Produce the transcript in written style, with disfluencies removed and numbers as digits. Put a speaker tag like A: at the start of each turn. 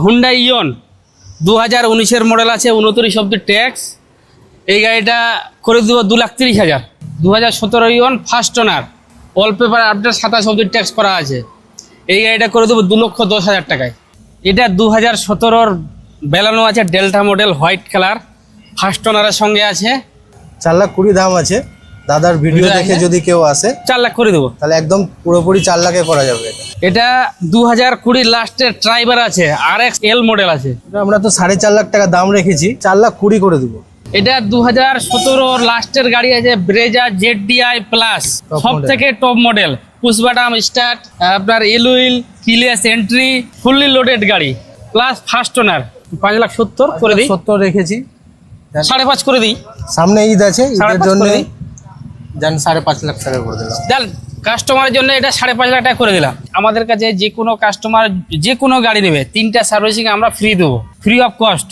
A: Honda ইয়ন 2019-এর model আছে, 29 অব্দি tax. এই গাড়িটা করে দেবো 2,30,000। 2017 ইয়ন first owner, all paper update, 27 অব্দি ট্যাক্স করা আছে। এই গাড়িটা করে দেবো 2,10,000 টাকায়। এটা 2017-র বেলানো আছে, Delta model, white colour, first ওনারের সঙ্গে আছে।
B: 4,20,000 দাম আছে। দাদার ভিডিও দেখে যদি কেউ আসে
A: 4 লাখ করে দেবো।
B: তাহলে একদম পুরোপুরি 4 লাখে করা যাবে এটা।
A: এটা 2020 লাস্টের ড্রাইভার আছে, RX L মডেল আছে।
B: এটা আমরা তো 4.5 লাখ টাকা দাম রেখেছি, 4,20,000 করে দেবো।
A: এটা 2017 লাস্টের গাড়ি আছে, ব্রেজা ZDI প্লাস,
B: Top
A: সব
B: model।
A: থেকে টপ মডেল, পুশ বাটাম স্টার্ট, আপনার এলুইল, কিলিয়াস এন্ট্রি, ফুললি লোডেড গাড়ি, প্লাস ফার্স্ট ওনার। 5,70,000 করে দিই,
B: 70 রেখেছি।
A: 5.5 করে দিই।
B: সামনে ঈদ আছে, ঈদের
A: 5.5
B: জন্য
A: করে দিই।
B: জান 5.5 লাখ টাকা করে দিলাম।
A: দেন কাস্টমারের জন্য এটা 5.5 লাখ টাকা করে দিলাম। আমাদের কাছে যে কোনো কাস্টমার যে কোনো গাড়ি নেবে, 3টা সার্ভিসিং আমরা ফ্রি দেবো, ফ্রি অফ কস্ট।